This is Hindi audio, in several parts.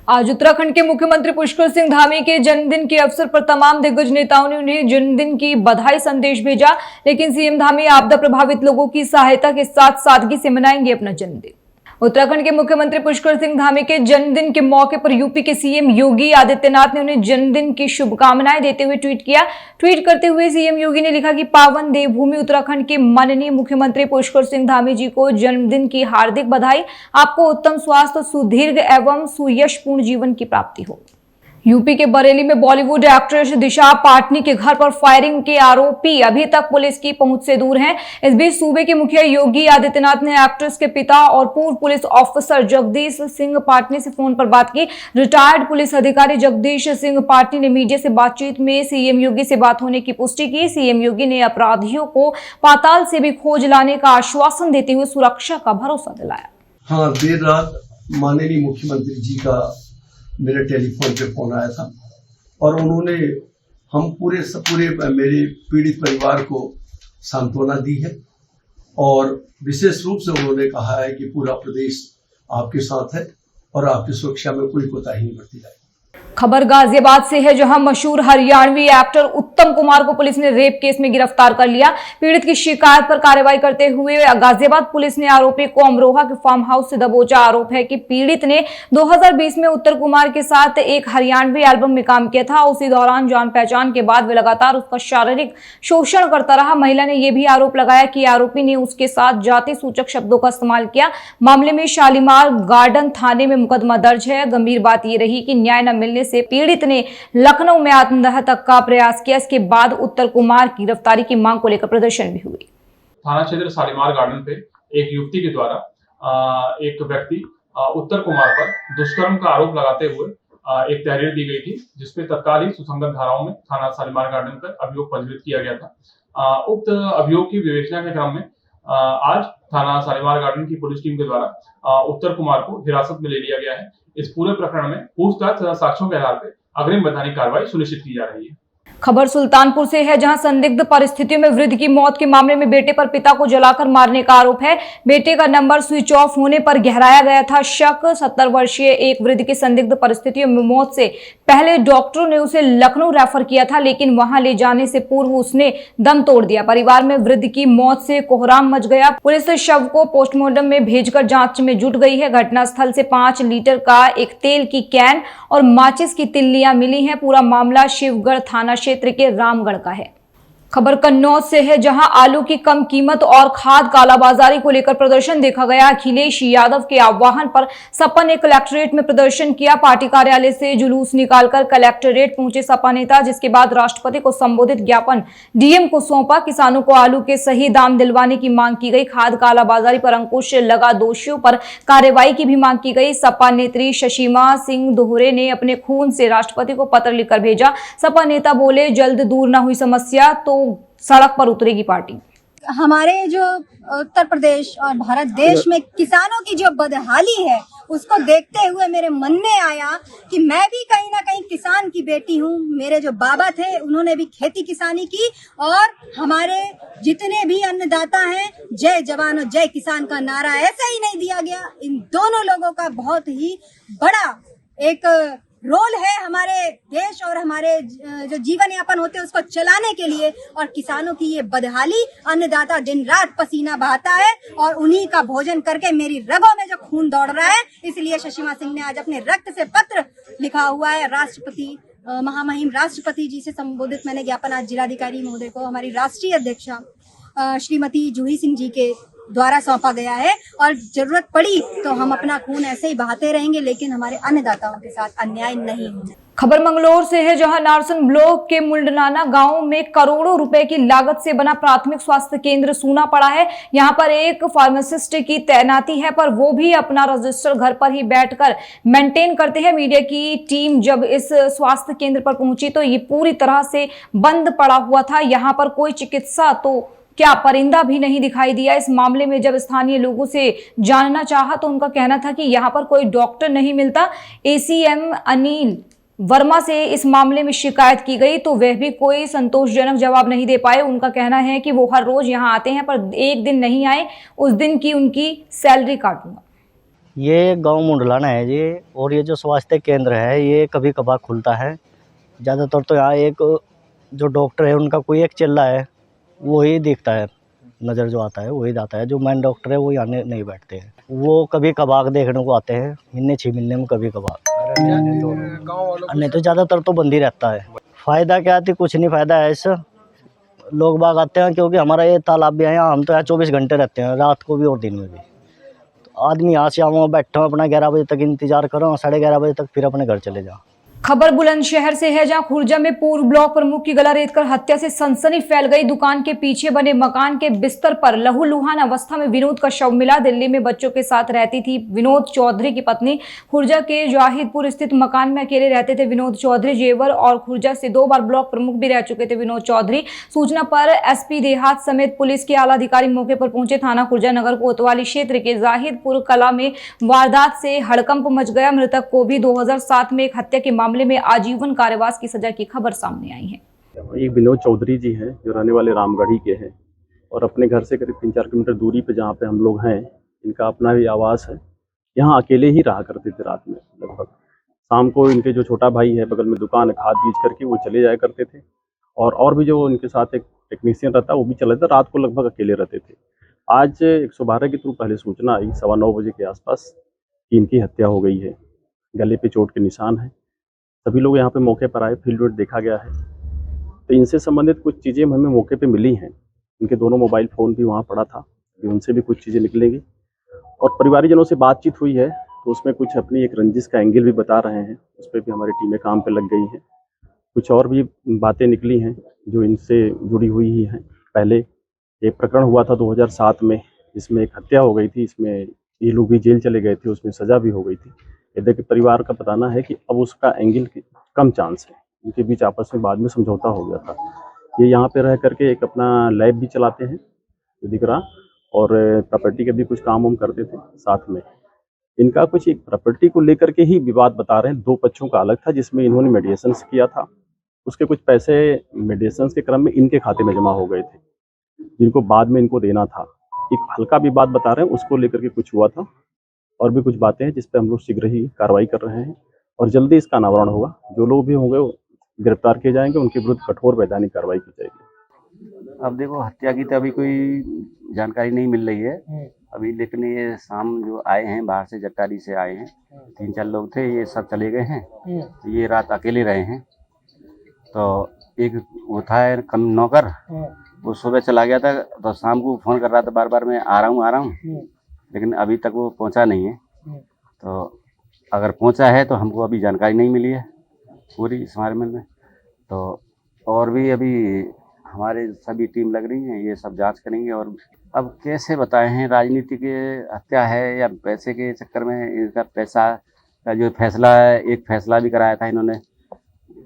आज उत्तराखंड के मुख्यमंत्री पुष्कर सिंह धामी के जन्मदिन के अवसर पर तमाम दिग्गज नेताओं ने उन्हें जन्मदिन की बधाई संदेश भेजा। लेकिन सीएम धामी आपदा प्रभावित लोगों की सहायता के साथ सादगी से मनाएंगे अपना जन्मदिन। उत्तराखंड के मुख्यमंत्री पुष्कर सिंह धामी के जन्मदिन के मौके पर यूपी के सीएम योगी आदित्यनाथ ने उन्हें जन्मदिन की शुभकामनाएं देते हुए ट्वीट किया। ट्वीट करते हुए सीएम योगी ने लिखा कि पावन देवभूमि उत्तराखंड के माननीय मुख्यमंत्री पुष्कर सिंह धामी जी को जन्मदिन की हार्दिक बधाई। आपको उत्तम स्वास्थ्य, सुदीर्घ एवं सुयशपूर्ण जीवन की प्राप्ति हो। यूपी के बरेली में बॉलीवुड एक्ट्रेस दिशा पाटनी के घर पर फायरिंग के आरोपी अभी तक पुलिस की पहुंच से दूर हैं। इस बीच सूबे के मुखिया योगी आदित्यनाथ ने एक्ट्रेस के पिता और पूर्व पुलिस ऑफिसर जगदीश सिंह पाटनी से फोन पर बात की। रिटायर्ड पुलिस अधिकारी जगदीश सिंह पाटनी ने मीडिया से बातचीत में सीएम योगी से बात होने की पुष्टि की। सीएम योगी ने अपराधियों को पाताल से भी खोज लाने का आश्वासन देते हुए सुरक्षा का भरोसा दिलाया। हाँ, देर रात माननीय मुख्यमंत्री जी का मेरे टेलीफोन पे फोन आया था और उन्होंने हम पूरे मेरे पीड़ित परिवार को सांत्वना दी है और विशेष रूप से उन्होंने कहा है कि पूरा प्रदेश आपके साथ है और आपकी सुरक्षा में कोई कोताही नहीं बरती जाएगी। खबर गाजियाबाद से है, जहां मशहूर हरियाणवी एक्टर उत्तम कुमार को पुलिस ने रेप केस में गिरफ्तार कर लिया। पीड़ित की शिकायत पर कार्रवाई करते हुए गाजियाबाद पुलिस ने आरोपी को अमरोहा के फार्म हाउस से दबोचा। आरोप है कि पीड़ित ने 2020 में उत्तम कुमार के साथ एक हरियाणवी एल्बम में काम किया था। उसी दौरान जान पहचान के बाद वे लगातार उसका शारीरिक शोषण करता रहा। महिला ने यह भी आरोप लगाया कि आरोपी ने उसके साथ जाति सूचक शब्दों का इस्तेमाल किया। मामले में शालीमार गार्डन थाने में मुकदमा दर्ज है। गंभीर बात यह रही कि न्याय न मिलने से पीड़ित ने लखनऊ में आत्मदाह तक का प्रयास किया। इसके बाद उत्तम कुमार की गिरफ्तारी की मांग को लेकर प्रदर्शन भी हुई। थाना क्षेत्र शालीमार गार्डन पे एक युवती के द्वारा एक व्यक्ति उत्तम कुमार पर दुष्कर्म का आरोप लगाते हुए एक तहरीर दी गई थी, जिसपे तत्काल ही सुसंगत धाराओं में थाना शालीमार गार्डन पर अभियोग पंजीकृत किया गया था। उक्त अभियोग की विवेचना के क्रम में आज थाना शालीमार गार्डन की पुलिस टीम के द्वारा उत्तम कुमार को हिरासत में ले लिया गया है। इस पूरे प्रकरण में पूछताछ तथा साक्ष्यों के आधार पर अग्रिम वैधानिक कार्रवाई सुनिश्चित की जा रही है। खबर सुल्तानपुर से है, जहां संदिग्ध परिस्थितियों में वृद्ध की मौत के मामले में बेटे पर पिता को जलाकर मारने का आरोप है। बेटे का नंबर स्विच ऑफ होने पर गहराया गया था शक। 70 वर्षीय एक वृद्ध की संदिग्ध परिस्थितियों में मौत से पहले डॉक्टरों ने उसे लखनऊ रेफर किया था, लेकिन वहां ले जाने से पूर्व उसने दम तोड़ दिया। परिवार में वृद्ध की मौत से कोहराम मच गया। पुलिस शव को पोस्टमार्टम में भेजकर जांच में जुट गई है। घटनास्थल से 5 लीटर का एक तेल की कैन और माचिस की तिल्लियां मिली हैं। पूरा मामला शिवगढ़ थाना क्षेत्र के रामगढ़ का है। खबर कन्नौज से है, जहां आलू की कम कीमत और खाद कालाबाजारी को लेकर प्रदर्शन देखा गया। अखिलेश यादव के आह्वान पर सपा ने कलेक्ट्रेट में प्रदर्शन किया। पार्टी कार्यालय से जुलूस निकालकर कलेक्ट्रेट पहुंचे सपा नेता, जिसके बाद राष्ट्रपति को संबोधित ज्ञापन डीएम को सौंपा। किसानों को आलू के सही दाम दिलवाने की मांग की गई। खाद कालाबाजारी पर अंकुश लगा दोषियों पर कार्रवाई की भी मांग की गई। सपा नेत्री शशिमा सिंह दोहरे ने अपने खून से राष्ट्रपति को पत्र लिखकर भेजा। सपा नेता बोले, जल्द दूर न हुई समस्या तो सड़क पर उतरेगी पार्टी। हमारे जो उत्तर प्रदेश और भारत देश में किसानों की जो बदहाली है, उसको देखते हुए मेरे मन में आया कि मैं भी कहीं ना कहीं किसान की बेटी हूँ। मेरे जो बाबा थे उन्होंने भी खेती किसानी की और हमारे जितने भी अन्नदाता हैं, जय जवान और जय किसान का नारा ऐसा ही नहीं दिया गया। इन दोनों लोगों का बहुत ही बड़ा एक रोल है हमारे देश और हमारे जो जीवन यापन होते हैं उसको चलाने के लिए। और किसानों की ये बदहाली, अन्नदाता दिन रात पसीना बहाता है और उन्हीं का भोजन करके मेरी रगों में जो खून दौड़ रहा है, इसलिए शशिमा सिंह ने आज अपने रक्त से पत्र लिखा हुआ है। राष्ट्रपति महामहिम राष्ट्रपति जी से संबोधित मैंने ज्ञापन आज जिलाधिकारी महोदय को हमारी राष्ट्रीय अध्यक्षा श्रीमती जूही सिंह जी के द्वारा सौंपा गया है। और जरूरत पड़ी तो हम अपना खून ऐसे ही बहाते रहेंगे, लेकिन हमारे अन्नदाताओं के साथ अन्याय नहीं होगा। खबर मंगलौर से है, जहां नारसन ब्लॉक के मुंडनाना गांव में करोड़ों रुपए की लागत से बना प्राथमिक स्वास्थ्य केंद्र सूना पड़ा है। यहां पर एक फार्मासिस्ट की तैनाती है, पर वो भी अपना रजिस्टर घर पर ही बैठकर मेंटेन करते हैं। मीडिया की टीम जब इस स्वास्थ्य केंद्र पर पहुंची तो ये पूरी तरह से बंद पड़ा हुआ था। यहाँ पर कोई चिकित्सा तो क्या परिंदा भी नहीं दिखाई दिया। इस मामले में जब स्थानीय लोगों से जानना चाहा तो उनका कहना था कि यहाँ पर कोई डॉक्टर नहीं मिलता। एसीएम अनिल वर्मा से इस मामले में शिकायत की गई तो वह भी कोई संतोषजनक जवाब नहीं दे पाए। उनका कहना है कि वो हर रोज यहाँ आते हैं, पर एक दिन नहीं आए, उस दिन की उनकी सैलरी काटूंगा। ये गांव मुंडलाना है जी, और ये जो स्वास्थ्य केंद्र है ये कभी कभार खुलता है। ज़्यादातर तो यहाँ एक जो डॉक्टर है उनका कोई एक चेला है, वही दिखता है, नज़र जो आता है वही आता है। जो मेन डॉक्टर है वो यहाँ नहीं बैठते हैं, वो कभी कभार देखने को आते हैं, महीने 6 महीने में कभी कभार। नहीं तो ज़्यादातर तो बंद ही रहता है। फ़ायदा क्या है? कुछ नहीं फ़ायदा है इससे। लोग बाग आते हैं क्योंकि हमारा ये तालाब भी है यहाँ, हम तो यहाँ 24 घंटे रहते हैं, रात को भी और दिन में भी। तो आदमी यहाँ से वहाँ बैठा हूँ, अपना 11 बजे तक इंतजार करो, 11:30 बजे तक फिर अपने घर चले जाओ। खबर बुलंदशहर से है, जहां खुर्जा में पूर्व ब्लॉक प्रमुख की गला रेतकर हत्या से सनसनी फैल गई। दुकान के पीछे बने मकान के बिस्तर पर लहूलुहान अवस्था में विनोद का शव मिला। दिल्ली में बच्चों के साथ रहती थी विनोद चौधरी की पत्नी। खुर्जा के जाहिदपुर स्थित मकान में अकेले रहते थे विनोद चौधरी। जेवर और खुर्जा से 2 बार ब्लॉक प्रमुख भी रह चुके थे विनोद चौधरी। सूचना पर एसपी देहात समेत पुलिस के आला अधिकारी मौके पर पहुंचे। थाना खुर्जा नगर कोतवाली क्षेत्र के जाहिदपुर कला में वारदात से हड़कंप मच गया। मृतक को भी 2007 में एक हत्या के मामले में आजीवन कारावास की सजा की खबर सामने आई है। एक विनोद चौधरी जी हैं जो रहने वाले रामगढ़ी के हैं और अपने घर से करीब 3-4 किलोमीटर दूरी पे जहाँ पे हम लोग हैं, इनका अपना भी आवास है। यहाँ अकेले ही रहा करते थे रात में। लगभग शाम को इनके जो छोटा भाई है बगल में दुकान है, खाद बीज करके वो चले जाया करते थे, और भी जो इनके साथ एक टेक्नीशियन रहता वो भी चला था। रात को लगभग अकेले रहते थे। आज 112 के थ्रू पहले सूचना आई 9:15 बजे के आसपास कि इनकी हत्या हो गई है। गले पे चोट के निशान है। सभी लोग यहाँ पे मौके पर आए, फील्ड वर्क देखा गया है। तो इनसे संबंधित कुछ चीज़ें हमें मौके पे मिली हैं। इनके दोनों मोबाइल फ़ोन भी वहाँ पड़ा था, उनसे भी कुछ चीज़ें निकलेंगी। और परिवारजनों से बातचीत हुई है तो उसमें कुछ अपनी एक रंजिश का एंगल भी बता रहे हैं। उस पर भी हमारी टीमें काम पे लग गई हैं। कुछ और भी बातें निकली हैं जो इनसे जुड़ी हुई ही हैं। पहले एक प्रकरण हुआ था 2007 में, जिसमें एक हत्या हो गई थी। इसमें ये लोग भी जेल चले गए थे, उसमें सज़ा भी हो गई थी। इधर के परिवार का बताना है कि अब उसका एंगल कम चांस है। इनके बीच आपस में बाद में समझौता हो गया था। ये यहाँ पे रह करके एक अपना लैब भी चलाते हैं जो दिख रहा, और प्रॉपर्टी के भी कुछ काम हम करते थे साथ में। इनका कुछ एक प्रॉपर्टी को लेकर के ही विवाद बता रहे हैं। 2 पक्षों का अलग था, जिसमें इन्होंने मेडिएशंस किया था। उसके कुछ पैसे मेडिएशंस के क्रम में इनके खाते में जमा हो गए थे, जिनको बाद में इनको देना था। एक हल्का विवाद बता रहे हैं, उसको लेकर के कुछ हुआ था। और भी कुछ बातें हैं जिस पे हम लोग शीघ्र ही कार्रवाई कर रहे हैं और जल्दी इसका अनावरण होगा। जो लोग भी होंगे वो गिरफ्तार किए जाएंगे, उनके विरुद्ध कठोर वैधानिक कार्रवाई की जाएगी। अब देखो, हत्या की तो अभी कोई जानकारी नहीं मिल रही है अभी, लेकिन ये शाम जो आए हैं बाहर से, जट्टारी से आए हैं, 3-4 लोग थे, ये सब चले गए हैं। ये रात अकेले रहे हैं। तो एक वो था कम नौकर, वो सुबह चला गया था, तो शाम को फ़ोन कर रहा था बार मैं आ रहा हूँ, लेकिन अभी तक वो पहुंचा नहीं है। तो अगर पहुंचा है तो हमको अभी जानकारी नहीं मिली है पूरी इस बारे में। तो और भी अभी हमारे सभी टीम लग रही हैं, ये सब जांच करेंगे। और अब कैसे बताए हैं, राजनीति के हत्या है या पैसे के चक्कर में इनका पैसा का जो फैसला है, एक फैसला भी कराया था इन्होंने,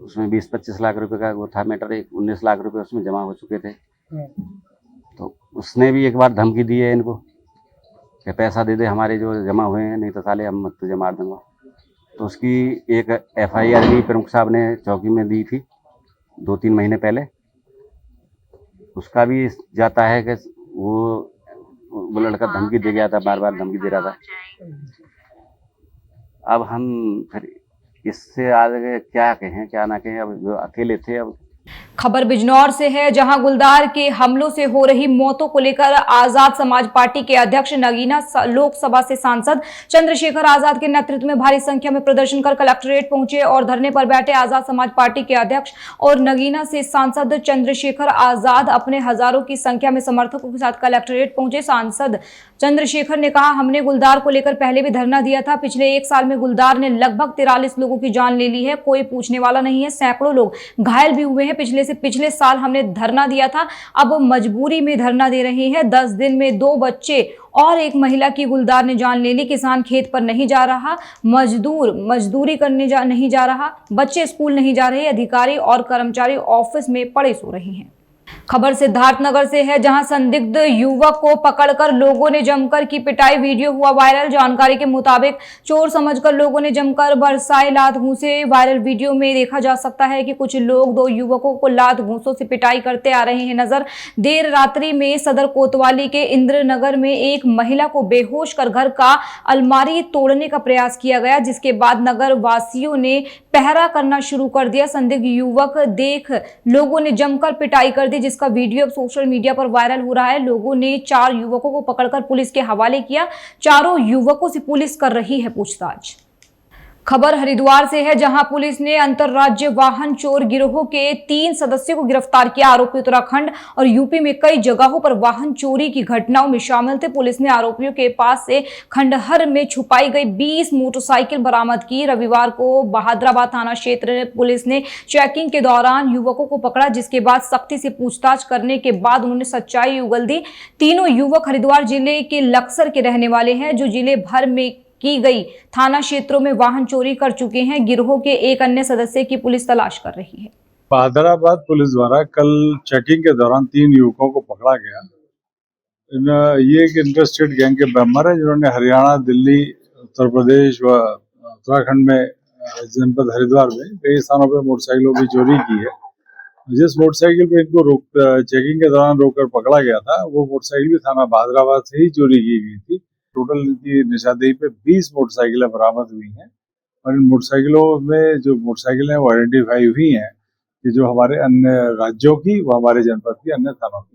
उसमें 20-25 लाख रुपए का वो था मैटर। 19 लाख रुपए उसमें जमा हो चुके थे। तो उसने भी एक बार धमकी दी है इनको कि पैसा दे दे हमारे जो जमा हुए हैं, नहीं तो साले हम तुझे मार दूंगा। तो उसकी एक FIR भी प्रमुख साहब ने चौकी में दी थी 2-3 महीने पहले। उसका भी जाता है कि वो लड़का धमकी दे गया था, बार धमकी दे रहा था। अब हम फिर इससे आगे क्या कहें क्या ना कहें, अब जो अकेले थे। अब खबर बिजनौर से है, जहां गुलदार के हमलों से हो रही मौतों को लेकर आजाद समाज पार्टी के अध्यक्ष नगीना लोकसभा से सांसद चंद्रशेखर आजाद के नेतृत्व में भारी संख्या में प्रदर्शन कर कलेक्ट्रेट पहुंचे और धरने पर बैठे आजाद समाज पार्टी के अध्यक्ष और नगीना से सांसद चंद्रशेखर आजाद अपने हजारों की संख्या में समर्थकों के साथ कलेक्ट्रेट पहुंचे। सांसद चंद्रशेखर ने कहा, हमने गुलदार को लेकर पहले भी धरना दिया था। पिछले 1 साल में गुलदार ने लगभग 43 लोगों की जान ले ली है, कोई पूछने वाला नहीं है। सैकड़ों लोग घायल भी हुए हैं। पिछले साल हमने धरना दिया था, अब मजबूरी में धरना दे रहे हैं। 10 दिन में 2 बच्चे और 1 महिला की गुलदार ने जान ले ली। किसान खेत पर नहीं जा रहा, मजदूर मजदूरी करने नहीं जा रहा, बच्चे स्कूल नहीं जा रहे, अधिकारी और कर्मचारी ऑफिस में पड़े सो रहे हैं। खबर सिद्धार्थनगर से है, जहां संदिग्ध युवक को पकड़कर लोगों ने जमकर की पिटाई, वीडियो हुआ वायरल। जानकारी के मुताबिक चोर समझकर लोगों ने जमकर बरसाए लात घूंसे। वायरल वीडियो में देखा जा सकता है कि कुछ लोग दो युवकों को लात घूंसों से पिटाई करते आ रहे हैं नजर। देर रात्रि में सदर कोतवाली के इंद्रनगर में एक महिला को बेहोश कर घर का अलमारी तोड़ने का प्रयास किया गया, जिसके बाद नगर वासियों ने पहरा करना शुरू कर दिया। संदिग्ध युवक देख लोगों ने जमकर पिटाई कर दी, जिसका वीडियो अब सोशल मीडिया पर वायरल हो रहा है। लोगों ने 4 युवकों को पकड़कर पुलिस के हवाले किया। चारों युवकों से पुलिस कर रही है पूछताछ। खबर हरिद्वार से है, जहां पुलिस ने अंतरराज्य वाहन चोर गिरोह के 3 सदस्यों को गिरफ्तार किया। आरोपी उत्तराखंड और यूपी में कई जगहों पर वाहन चोरी की घटनाओं में शामिल थे। पुलिस ने आरोपियों के पास से खंडहर में छुपाई गई 20 मोटरसाइकिल बरामद की। रविवार को बहादुराबाद थाना क्षेत्र पुलिस ने चेकिंग के दौरान युवकों को पकड़ा, जिसके बाद सख्ती से पूछताछ करने के बाद उन्होंने सच्चाई उगल दी। तीनों युवक हरिद्वार जिले के लक्सर के रहने वाले हैं, जो जिले भर में की गई थाना क्षेत्रों में वाहन चोरी कर चुके हैं। गिरोह के एक अन्य सदस्य की पुलिस तलाश कर रही है। बहादुराबाद पुलिस द्वारा कल चेकिंग के दौरान 3 युवकों को पकड़ा गया। ये एक इंटरस्टेट गैंग के मेंबर है, जिन्होंने हरियाणा, दिल्ली, उत्तर प्रदेश व उत्तराखंड में जनपद हरिद्वार में कई स्थानों पर मोटरसाइकिलों की चोरी की है। जिस मोटरसाइकिल पे इनको चेकिंग के दौरान रोककर पकड़ा गया था, वो मोटरसाइकिल भी थाना बहादुराबाद से ही चोरी की गई थी। टोटल इनकी निशानदेही पे 20 मोटरसाइकिलें बरामद हुई हैं और इन मोटरसाइकिलों में जो मोटरसाइकिलें वो आइडेंटिफाई हुई हैं कि जो हमारे अन्य राज्यों की, वो हमारे जनपद की, अन्य थानों की।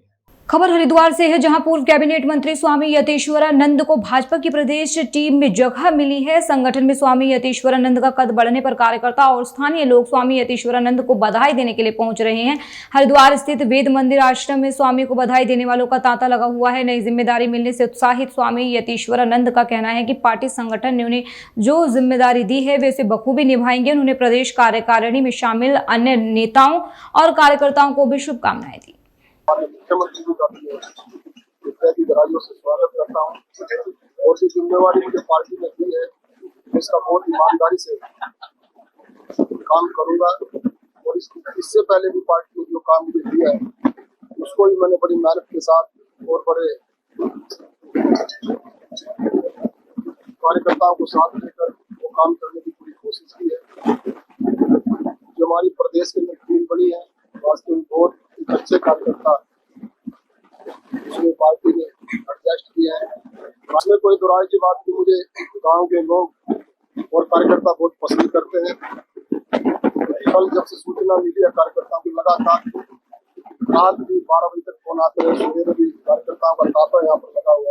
खबर हरिद्वार से है, जहां पूर्व कैबिनेट मंत्री स्वामी यतीश्वरानंद को भाजपा की प्रदेश टीम में जगह मिली है। संगठन में स्वामी यतीश्वरानंद का कद बढ़ने पर कार्यकर्ता और स्थानीय लोग स्वामी यतीश्वरानंद को बधाई देने के लिए पहुंच रहे हैं। हरिद्वार स्थित वेद मंदिर आश्रम में स्वामी को बधाई देने वालों का तांता लगा हुआ है। नई जिम्मेदारी मिलने से उत्साहित स्वामी यतीश्वरानंद का कहना है कि पार्टी संगठन ने उन्हें जो जिम्मेदारी दी है वे उसे बखूबी निभाएंगे। उन्होंने प्रदेश कार्यकारिणी में शामिल अन्य नेताओं और कार्यकर्ताओं को भी शुभकामनाएं दी। मुख्यमंत्री जी का इत्यादि गराजियों से स्वागत करता हूँ और जो जिम्मेवारी मुझे पार्टी ने दी है, इसका बहुत ईमानदारी से काम करूंगा और इससे पहले भी पार्टी ने जो काम मुझे दिया है उसको भी मैंने बड़ी मेहनत के साथ और बड़े कार्यकर्ताओं को साथ लेकर वो काम करने की पूरी कोशिश की है। जो हमारी प्रदेश के अंदर टीम बनी है, वास्तव में बहुत अच्छे कार्यकर्ता उसमें पार्टी ने एडजस्ट किया है। इसमें कोई दुराई की बात नहीं, मुझे गांव के लोग और कार्यकर्ता बहुत पसंद करते हैं। कल जब से सूचना मिली है कार्यकर्ताओं की, लगातार रात भी 12 बजे तक फोन आते हैं, सुबह भी कार्यकर्ताओं का तांता यहाँ पर लगा हुआ है।